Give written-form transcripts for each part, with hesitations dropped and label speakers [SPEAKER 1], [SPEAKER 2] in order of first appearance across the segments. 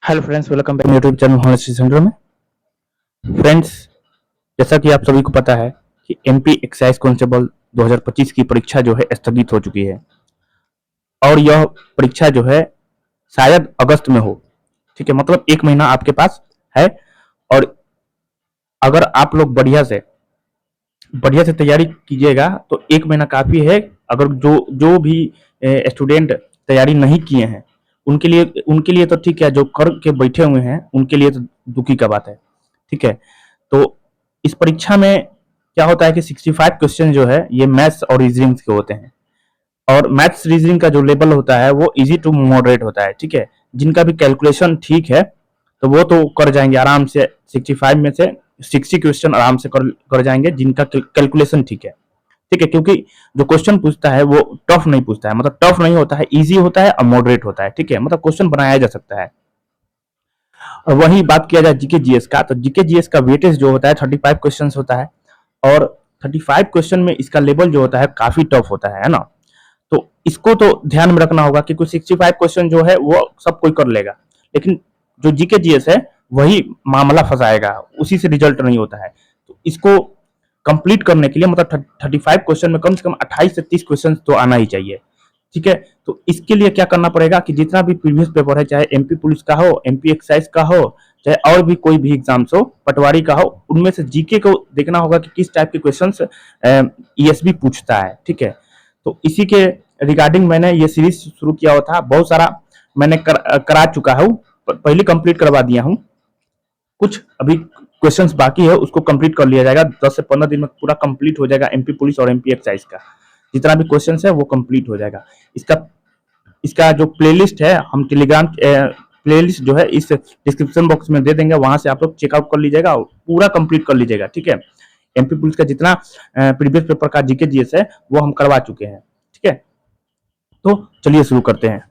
[SPEAKER 1] Hello friends, welcome back YouTube channel honesty centre में। Friends, जैसा कि आप सभी को पता है कि एमपी एक्साइज कांस्टेबल 2025 की परीक्षा जो है स्थगित हो चुकी है और यह परीक्षा जो है शायद अगस्त में हो। ठीक है, मतलब एक महीना आपके पास है और अगर आप लोग बढ़िया से तैयारी कीजिएगा तो एक महीना काफी है। अगर जो जो भी स्टूडेंट तैयारी नहीं किए हैं उनके लिए तो ठीक है, जो कर के बैठे हुए हैं उनके लिए तो दुखी का बात है। ठीक है, तो इस परीक्षा में क्या होता है कि 65 क्वेश्चन जो है ये मैथ्स और रीजनिंग के होते हैं और मैथ्स रीजनिंग का जो लेवल होता है वो इजी टू मॉडरेट होता है। ठीक है, जिनका भी कैलकुलेशन ठीक है तो वो तो कर जाएंगे आराम से। 65 में से 60 क्वेश्चन आराम से कर जाएंगे जिनका कैलकुलेशन ठीक है। ठीक है, क्योंकि जो क्वेश्चन पूछता है वो टफ नहीं पूछता है, मतलब टफ नहीं होता है, इजी होता है और मॉडरेट होता है। ठीक है, मतलब क्वेश्चन बनाया जा सकता है। और वही बात किया जाए जीके जीएस का, तो जीके जीएस का वेटेज जो होता है 35 क्वेश्चन होता है और 35 क्वेश्चन में इसका लेवल जो होता है काफी टफ होता है ना। तो इसको तो ध्यान में रखना होगा कि कुछ 65 क्वेश्चन जो है वो सब कोई कर लेगा, लेकिन जो जीके जीएस है वही मामला फंसाएगा, उसी से रिजल्ट नहीं होता है। तो इसको कंप्लीट करने के लिए मतलब 35 क्वेश्चन में कम से कम 28 से 30 क्वेश्चन तो आना ही चाहिए। ठीक है, तो इसके लिए क्या करना पड़ेगा कि जितना भी प्रीवियस पेपर है, चाहे एमपी पुलिस का हो, एमपी एक्साइज का हो, चाहे और भी कोई भी एग्जाम्स हो, पटवारी का हो, उनमें से जीके को देखना होगा कि किस टाइप के क्वेश्चंस ईएसबी पूछता है। ठीक है, तो इसी के रिगार्डिंग मैंने ये सीरीज शुरू किया हुआ था। बहुत सारा मैंने करा चुका हूँ, पहले कंप्लीट करवा दिया हूँ। कुछ अभी क्वेश्चंस बाकी है, उसको कंप्लीट कर लिया जाएगा। 10 से 15 दिन में पूरा कंप्लीट हो जाएगा एमपी पुलिस और एमपी एक्साइज का। जितना भी क्वेश्चन है वो कंप्लीट हो जाएगा। इसका इसका जो प्लेलिस्ट है हम टेलीग्राम प्लेलिस्ट जो है इस डिस्क्रिप्शन बॉक्स में दे देंगे, वहां से आप लोग चेकआउट कर लीजिएगा और पूरा कंप्लीट कर लीजिएगा। ठीक है, एमपी पुलिस का जितना प्रीवियस पेपर का जीके जीएस है वो हम करवा चुके हैं। ठीक है, तो चलिए शुरू करते हैं।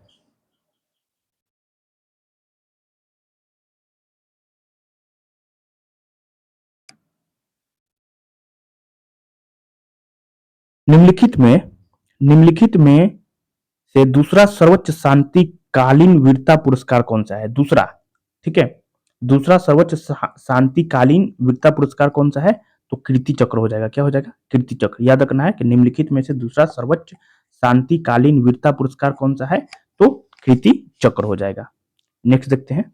[SPEAKER 1] निम्नलिखित में से दूसरा सर्वोच्च शांतिकालीन वीरता पुरस्कार कौन सा है? दूसरा, ठीक है, दूसरा सर्वोच्च शांतिकालीन वीरता पुरस्कार कौन सा है? तो कीर्ति चक्र हो जाएगा। क्या हो जाएगा? कीर्ति चक्र। याद रखना है कि निम्नलिखित में से दूसरा सर्वोच्च शांतिकालीन वीरता पुरस्कार कौन सा है? तो कीर्ति चक्र हो जाएगा। नेक्स्ट देखते हैं।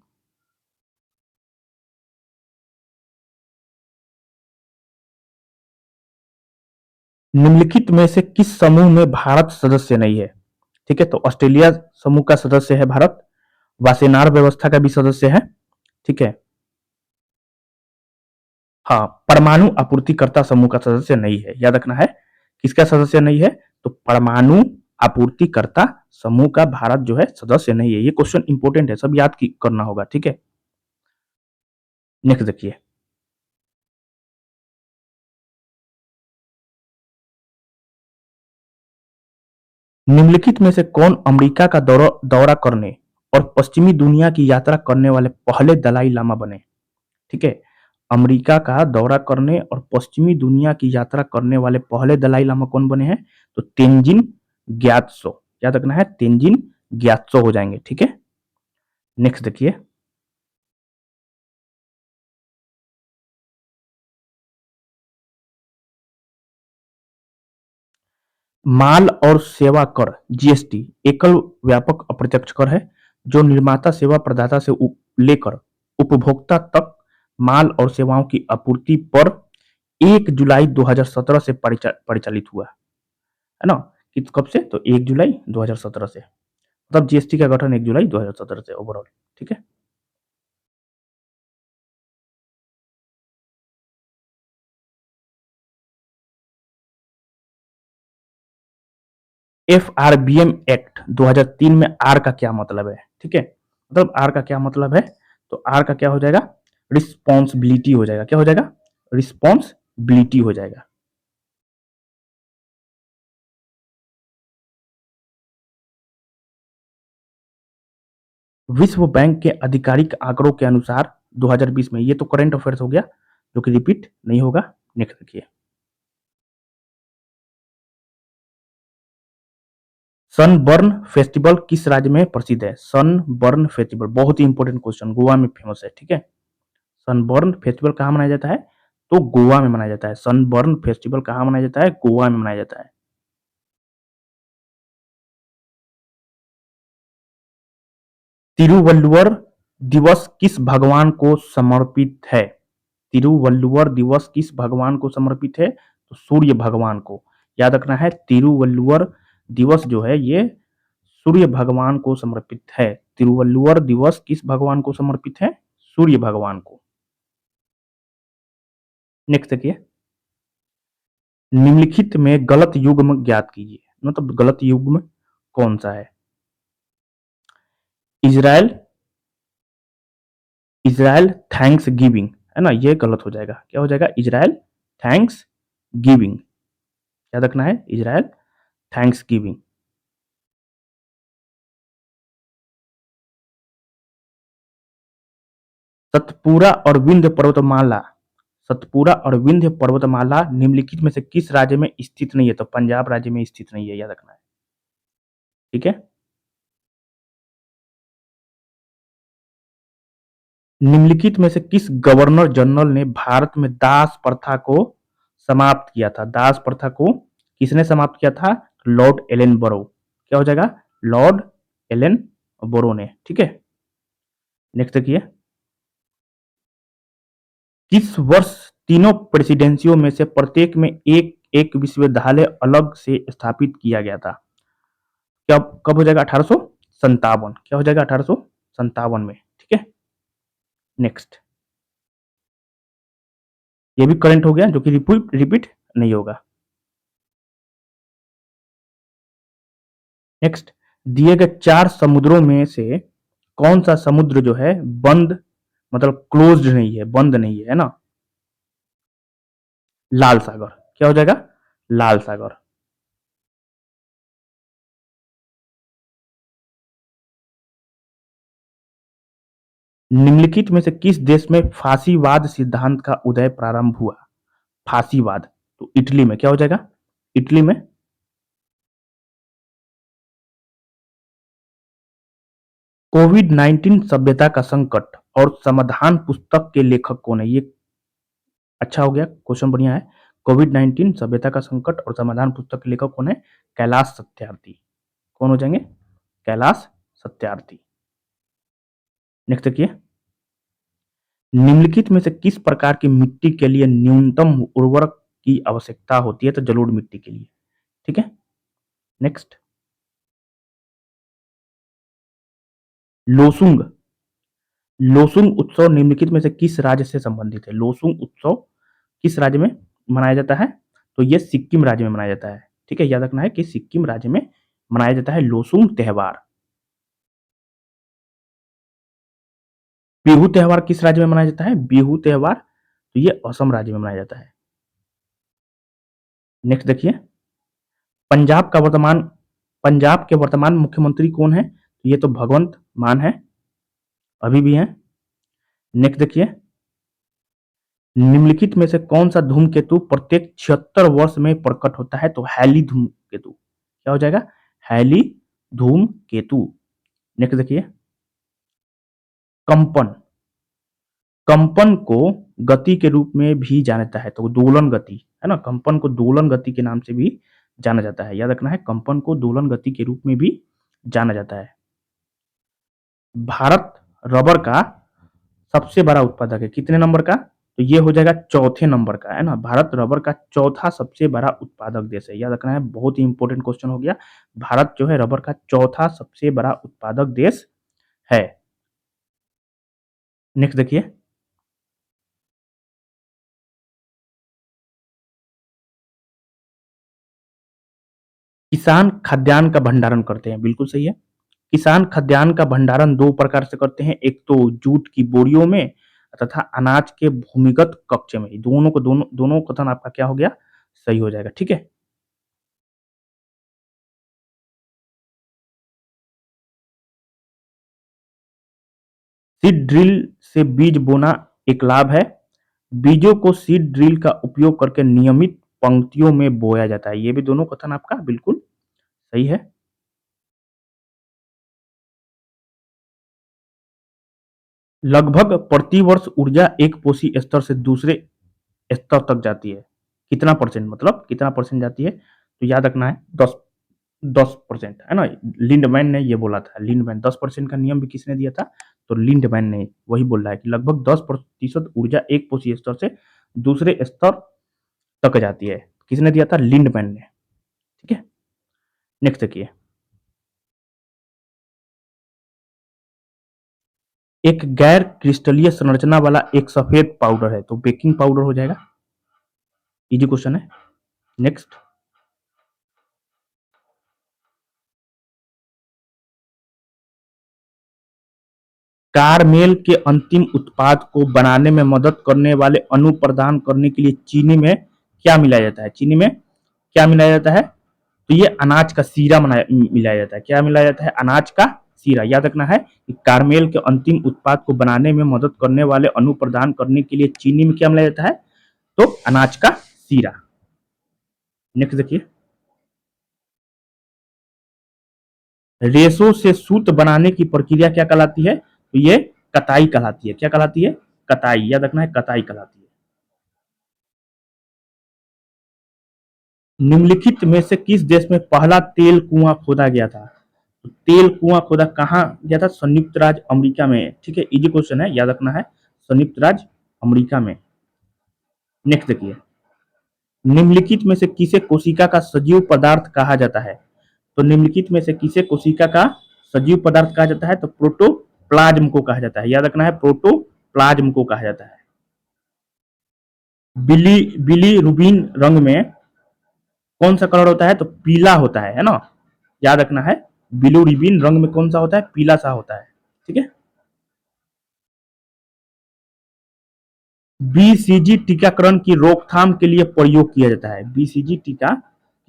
[SPEAKER 1] निम्नलिखित में से किस समूह में भारत सदस्य नहीं है? ठीक है, तो ऑस्ट्रेलिया समूह का सदस्य है भारत, वासेनार व्यवस्था का भी सदस्य है। ठीक है, हाँ, परमाणु आपूर्तिकर्ता समूह का सदस्य नहीं है। याद रखना है किसका सदस्य नहीं है? तो परमाणु आपूर्तिकर्ता समूह का भारत जो है सदस्य नहीं है। ये क्वेश्चन इंपॉर्टेंट है, सब याद करना होगा। ठीक है, नेक्स्ट देखिए। निम्नलिखित में से कौन अमेरिका का दौरा करने और पश्चिमी दुनिया की यात्रा करने वाले पहले दलाई लामा बने? ठीक है, अमेरिका का दौरा करने और पश्चिमी दुनिया की यात्रा करने वाले पहले दलाई लामा कौन बने हैं? तो तेंजिन ग्यात्सो। याद रखना है, तेंजिन ग्यात्सो हो जाएंगे। ठीक है, नेक्स्ट देखिए। माल और सेवा कर जीएसटी एकल व्यापक अप्रत्यक्ष कर है जो निर्माता सेवा प्रदाता से लेकर उपभोक्ता तक माल और सेवाओं की आपूर्ति पर 1 जुलाई 2017 से परिचालित हुआ है ना। कि कब से? तो 1 जुलाई 2017 से, मतलब जीएसटी का गठन 1 जुलाई 2017 से ओवरऑल। ठीक है, एफआरबीएम एक्ट 2003 में आर का क्या मतलब है? ठीक है, मतलब आर का क्या मतलब है? तो आर का क्या हो जाएगा? रिस्पॉन्सिबिलिटी हो जाएगा। क्या हो जाएगा? रिस्पॉन्सिबिलिटी हो जाएगा। विश्व बैंक के आधिकारिक आंकड़ों के अनुसार 2020 में, ये तो करंट अफेयर्स हो गया जो कि रिपीट नहीं होगा। नेक्स्ट देखिए। सनबर्न फेस्टिवल किस राज्य में प्रसिद्ध है? सनबर्न फेस्टिवल बहुत ही इंपॉर्टेंट क्वेश्चन, गोवा में फेमस है। ठीक है, सनबर्न फेस्टिवल कहाँ मनाया जाता है? तो गोवा में मनाया जाता है। सनबर्न फेस्टिवल कहाँ मनाया जाता है? गोवा में मनाया जाता है। तिरुवल्लुवर दिवस किस भगवान को समर्पित है? तिरुवल्लुवर दिवस किस भगवान को समर्पित है? तो सूर्य भगवान को। याद रखना है, तिरुवल्लुवर दिवस जो है ये सूर्य भगवान को समर्पित है। तिरुवल्लुवर दिवस किस भगवान को समर्पित है? सूर्य भगवान को। नेक्स्ट देखिए, निम्नलिखित में गलत युग्म ज्ञात कीजिए। मतलब गलत युग्म कौन सा है? इजराइल, इजराइल थैंक्स गिविंग, है ना, ये गलत हो जाएगा। क्या हो जाएगा? Israel thanks giving. याद रखना है, इजराइल थैंक्स गिविंग। सतपुरा और विंध्य पर्वतमाला, सतपुरा और विंध्य पर्वतमाला निम्नलिखित में से किस राज्य में स्थित नहीं है? तो पंजाब राज्य में स्थित नहीं है, याद रखना है। ठीक है, निम्नलिखित में से किस गवर्नर जनरल ने भारत में दास प्रथा को समाप्त किया था? दास प्रथा को किसने समाप्त किया था? लॉर्ड एलन बोरो। क्या हो जाएगा? लॉर्ड एलन बोरो ने। ठीक है, नेक्स्ट देखिए, किस वर्ष तीनों प्रेसिडेंसियों में से प्रत्येक में एक एक विश्वविद्यालय अलग से स्थापित किया गया था? कब कब हो जाएगा? 1857। क्या हो जाएगा? 1857 में। ठीक है, नेक्स्ट, ये भी करंट हो गया जो कि रिपीट रिपीट नहीं होगा। नेक्स्ट, दिए गए चार समुद्रों में से कौन सा समुद्र जो है बंद, मतलब क्लोज्ड नहीं है, बंद नहीं है ना? लाल सागर। क्या हो जाएगा? लाल सागर। निम्नलिखित में से किस देश में फांसीवाद सिद्धांत का उदय प्रारंभ हुआ? फांसीवाद, तो इटली में। क्या हो जाएगा? इटली में। कोविड 19 सभ्यता का संकट और समाधान पुस्तक के लेखक कौन है? ये अच्छा हो गया, क्वेश्चन बढ़िया है। कोविड 19 सभ्यता का संकट और समाधान पुस्तक के लेखक कौन है? कैलाश सत्यार्थी। कौन हो जाएंगे? कैलाश सत्यार्थी। नेक्स्ट देखिए, निम्नलिखित में से किस प्रकार की मिट्टी के लिए न्यूनतम उर्वरक की आवश्यकता होती है? तो जलोढ़ मिट्टी के लिए। ठीक है, नेक्स्ट, लोसुंग, लोसुंग उत्सव निम्नलिखित में से किस राज्य से संबंधित है? लोसुंग उत्सव किस राज्य में मनाया जाता है? तो यह सिक्किम राज्य में मनाया जाता है। ठीक है, याद रखना है कि सिक्किम राज्य में मनाया जाता है लोसुंग त्योहार। बिहू त्योहार किस राज्य में मनाया जाता है? बिहू त्योहार तो ये असम राज्य में मनाया जाता है। नेक्स्ट देखिए, पंजाब का वर्तमान पंजाब के वर्तमान मुख्यमंत्री कौन है? तो ये तो भगवंत मान है, अभी भी हैं। नेक्स्ट देखिए, निम्नलिखित में से कौन सा धूमकेतु प्रत्येक 76 वर्ष में प्रकट होता है? तो हैली धूमकेतु। क्या हो जाएगा? हैली धूमकेतु। नेक्स्ट देखिए, कंपन, कंपन को गति के रूप में भी जाना जाता है, तो दोलन गति, है ना, कंपन को दोलन गति के नाम से भी जाना जाता है। याद रखना है, कंपन को दोलन गति के रूप में भी जाना जाता है। भारत रबर का सबसे बड़ा उत्पादक है, कितने नंबर का? तो ये हो जाएगा चौथे नंबर का, है ना। भारत रबर का चौथा सबसे बड़ा उत्पादक देश है। याद रखना है, बहुत ही इंपॉर्टेंट क्वेश्चन हो गया। भारत जो है रबर का चौथा सबसे बड़ा उत्पादक देश है। नेक्स्ट देखिए, किसान खाद्यान्न का भंडारण करते हैं, बिल्कुल सही है। किसान खाद्यान्न का भंडारण दो प्रकार से करते हैं, एक तो जूट की बोरियों में तथा अनाज के भूमिगत कक्ष में। दोनों को दोनों दोनों कथन आपका क्या हो गया? सही हो जाएगा। ठीक है, सीड ड्रिल से बीज बोना एक लाभ है। बीजों को सीड ड्रिल का उपयोग करके नियमित पंक्तियों में बोया जाता है। ये भी दोनों कथन आपका बिल्कुल सही है। लगभग प्रतिवर्ष ऊर्जा एक पोषी स्तर से दूसरे स्तर तक जाती है। कितना परसेंट, मतलब कितना परसेंट जाती है? तो याद रखना है 10% है ना। लिंडमैन ने ये बोला था, लिंडमैन 10% का नियम भी किसने दिया था? तो लिंडमैन ने वही बोल रहा है कि लगभग 10% ऊर्जा एक कोषीय स्तर से दूसरे स्तर तक जाती है। किसने दिया था? लिंडमैन ने। ठीक है, नेक्स्ट देखिए, एक गैर क्रिस्टलीय संरचना वाला एक सफेद पाउडर है, तो बेकिंग पाउडर हो जाएगा। इजी क्वेश्चन है। नेक्स्ट, कारमेल के अंतिम उत्पाद को बनाने में मदद करने वाले अणु प्रदान करने के लिए चीनी में क्या मिलाया जाता है? चीनी में क्या मिलाया जाता है? तो ये अनाज का सीरा मिलाया जाता है। क्या मिलाया जाता है? अनाज का सीरा। याद रखना है कि कारमेल के अंतिम उत्पाद को बनाने में मदद करने वाले अणु प्रदान करने के लिए चीनी में क्या मिलाया जाता है? तो अनाज का सीरा। नेक्स्ट देखिए, रेशों से सूत बनाने की प्रक्रिया क्या कहलाती है? तो ये कताई कहलाती है। क्या कहलाती है? कताई। याद रखना है, कताई कहलाती है। निम्नलिखित में से किस देश में पहला तेल कुआं खोदा गया था? तो तेल कुआं खोदा कहाँ गया था? संयुक्त राज्य अमेरिका में। ठीक है, इजी क्वेश्चन है, याद रखना है, संयुक्त राज्य अमेरिका में। नेक्स्ट देखिए, निम्नलिखित में से किसे कोशिका का सजीव पदार्थ कहा जाता है? तो निम्नलिखित में से किसे कोशिका का सजीव पदार्थ कहा जाता है? तो प्रोटोप्लाज्म को कहा जाता है। याद रखना है, प्रोटोप्लाज्म को कहा जाता है। बिलीरुबिन रंग में कौन सा कलर होता है? तो पीला होता है ना। याद रखना है, बिलीरुबिन रंग में कौन सा होता है? पीला सा होता है। ठीक है, बीसीजी टीकाकरण की रोकथाम के लिए प्रयोग किया जाता है। बीसीजी टीका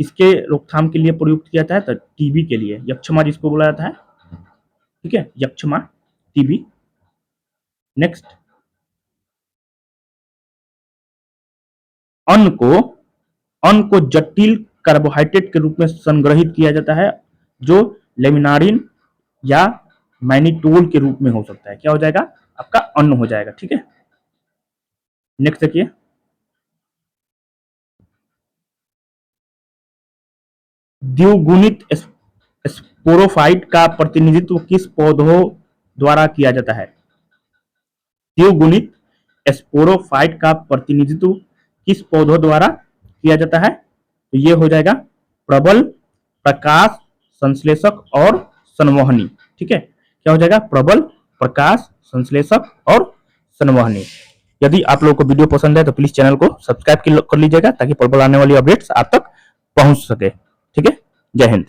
[SPEAKER 1] किसके रोकथाम के लिए प्रयुक्त किया जाता है? तो टीबी के लिए, यक्षमा जिसको बोला जाता है। ठीक है, यक्षमा, टीबी। नेक्स्ट, अन्न को अन्न को जटिल कार्बोहाइड्रेट के रूप में संग्रहित किया जाता है, जो लेमिनारिन या मैनिटोल के रूप में हो सकता है। क्या हो जाएगा? आपका अन्न हो जाएगा। ठीक है, नेक्स्ट देखिए, द्विगुणित स्पोरोफाइट का प्रतिनिधित्व किस पौधों द्वारा किया जाता है? द्विगुणित स्पोरोफाइट का प्रतिनिधित्व किस पौधों द्वारा किया जाता है? तो ये हो जाएगा प्रबल, प्रकाश संश्लेषक और संवहनी। ठीक है, क्या हो जाएगा? प्रबल, प्रकाश संश्लेषक और संवहनी। यदि आप लोगों को वीडियो पसंद है तो प्लीज चैनल को सब्सक्राइब कर लीजिएगा, ताकि प्रबल आने वाली अपडेट्स आप तक पहुंच सके। ठीक है, जय हिंद।